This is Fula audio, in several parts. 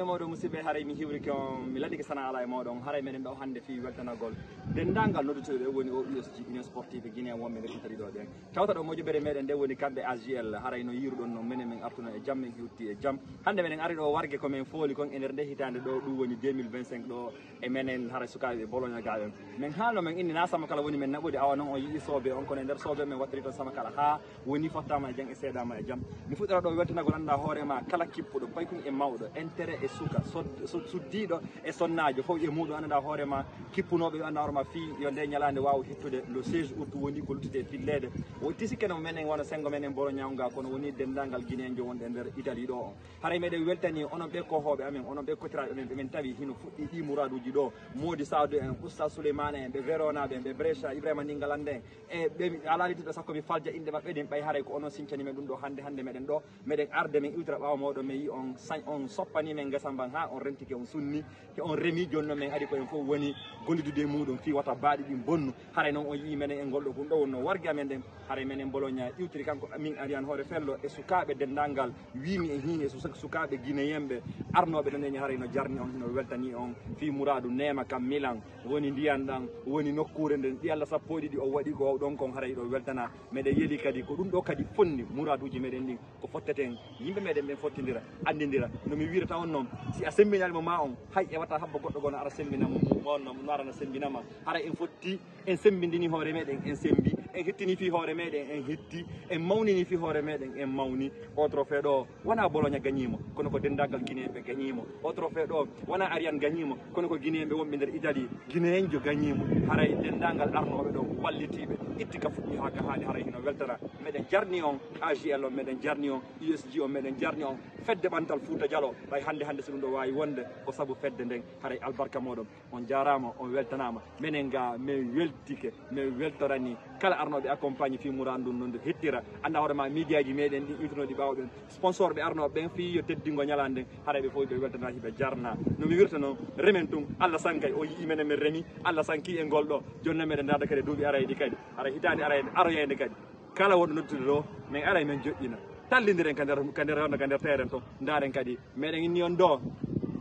fulɓe moɗon musidɓe haray mi hiwri ko mi laɗike sana ala e moɗon haray meɗen ɗo hannde fi weltanagol dendagal noddutoɓe woni o USG union sportive guinéen wonɓe nder itali ɗo ɓen tawta ɗo moƴƴoɓere meɗen nde woni kamɓe AGL haray no yiruɗon no minen min artuno e jaam min hewti e jaam hannde meɗen ari ɗo wargue komin fooli kon e nder nde hitande ɗo ɗum woni 2025 ɗo e menen haray sukaɓe Bologna gaɓen min haalno men inni na sama kala woni men naɓude awa noon o yii soɓe on kono e nder soɓe men wattiri toon sama kala ha woni fottama e jang e seedama e jaam mi fuɗɗora ɗo weltanagol anda hoorema kala kippuɗo paykum e mawɗo intérêt e suka suddiɗo e sonnajo fof e muɗum annda hoorema kippunoɓe ɓe anda hoorema fi yo nde ñalande wawa hittude le 16 août woni ko luttide fillede o tisikkeno menen wona sengo men en Bologna nga kono woni dendagal guinéen jo wonɗe nder Italie ɗo on haray meɗen weltani onon ɓe kohoɓe amen onon ɓe kotiraɓe men ɓemin tawi hino fuɗɗi ɗi mouraduji ɗo Mody Sadou en Oustaz Souleymane en ɓe Verona ɓe ɓe Brescia Ibrahima Ndingalande e ɓe ala littuɗo sakko mi falja inde mabɓe ɗin ɓay haray ko onon sincani men ɗum ɗo hande meɗen ɗo meɗen arde min iwtira ɓawa mawɗo mi yi on soppani men guesa ban ha on rentike on sunni ke on remi joni noon min ari ko en fof woni gollidude muɗum fi wata baaɗi ɗin bonnu haray noon on yii menen en golɗo ɗum ɗo wonno wargue amen ɗen haray menen Bologna iwtiri kanko min ari an hoore fello e sukaɓe dendagal wimi e hiine sukaɓe guinéenɓe arnoɓe ɗon eñi haray no jarni on no weltani on fi Mouradou nema kam Milan woni ndiyan ɗan woni nokkure nden ɗi Allah sappo e ɗiɗi o waɗi ko ɗon kon haray ɗo weltana meɗen yeeli kadi ko ɗum ɗo kadi fonni mouraduji meɗen ɗin ko fotteten yimɓe meɗen ɓen fottidira andidira nomi wirata on noon si a semminanimo ma on hay ƴewata habba goɗɗo gono ara sembinamo wonno no arana sembinama haray en fotti en sembidini hoore meɗen en sembi en hettini fi hoore meɗen en hetti en mawnini fi hoore meɗen en mawni o trophée ɗo wona Bologna gagnimo kono ko dendagal guinéenɓe gagnimo o trophée ɗo wona Ariane gagnimo kono ko guinéenɓe wonɓe nder Italie guinéen jo gagnimo haray dendagal arnoɓe ɗo wallitiɓe itti ka fuɗɗi ha ka haali haray hino weltana meɗen jarni on AGL on meɗen jarni on USG on meɗen jarni on fedde ɓantal Fouta Dialo ɓay hande so ɗum ɗo wawi wonde ko saabu fedde nden haray albarka moɗon on jarama on weltanama menen ga min weltike min weltorani kala arnoɓe accompagne fi Mouradou ndu hettira anda hoorema média ji meɗen ɗi iwtunoɗi ɓawɗen sponsor ɓe arnoɓe ɓen fi yo teddingo ñalande haray ɓe fof ɓe weltana hiɓe jarna nomi wirta noon remen tum Allah sankay o yii menen min remi Allah sanki e ngol ɗo joni meɗen darda kadi duuɓi arayɗi kadi haray hitande aroyede kadi kala wonɗo noddude ɗo min aray min joƴƴina tallidiren ka nder terrain to daren kadi meɗen inni on ɗo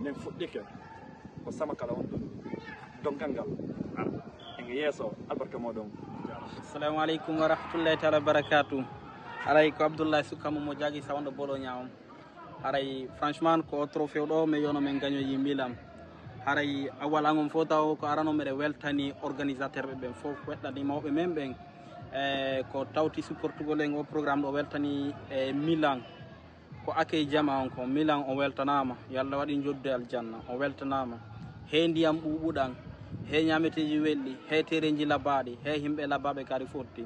min fuɗɗike ko sama kala on ɗon dongal ngal ara enge yeeso albarka moɗon. Assalamu aleykum wa rahmatullahi taala barakatu haray ko Abdoulaye Soukama mo jagui sawndo Bologna on haray franchement ko trophée ɗo mi yono min gañoyi Milan haray awal an on fof taw ko arano meɗe weltani organisateur ɓe ɓen fof weɗɗani mawɓe men ɓen ko tawti supportugol en o programme ɗo weltani Milan ko akey jama on ko Milan o weltanama yo Allah waɗi jodde aljanna o weltanama he ndiyam ɓuɓuɗan he ñameteji welɗi he tereji labaɗi he yimɓe labaɓe kadi fotti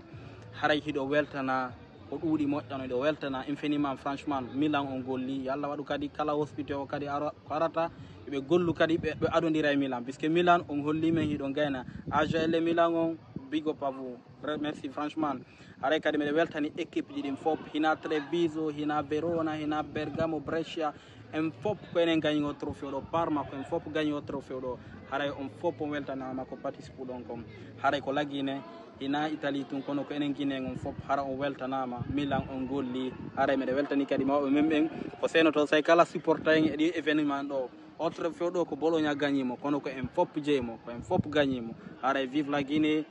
haray hiɗo weltana ko ɗuuɗi moƴƴano ɗo weltana infiniment franchement Milan on golli yo Allah waɗu kadi kala hospité o kadi ko arata ɓe gollu kadi ɓe adodira e Milan puisque Milan on holli men hiɗo gayna AGL Milan on big up à vous merci franchement haray kadi mbiɗa weltani équipe ji ɗin fof hina Treviso hina Verona hina Bergamo Brescia en fof ko enen gañi o trophée ɗo Parma ko en fof gañi o trophée ɗo haray on fof on weltanama ko participe ɗon kom haray ko laggine hina Italie tun kono ko enen guinéen on fof hara on weltanama Milan on golli haray mbiɗa weltani kadi mawɓe men ɓen ko senoto say kala supporta en e ɗi événement ɗo o trophée ɗo ko Bologna gagnimo kono ko en fof jeeymo ko en fof gagnimo haray vive la Guinée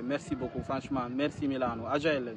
merci beaucoup franchement merci Milano AGL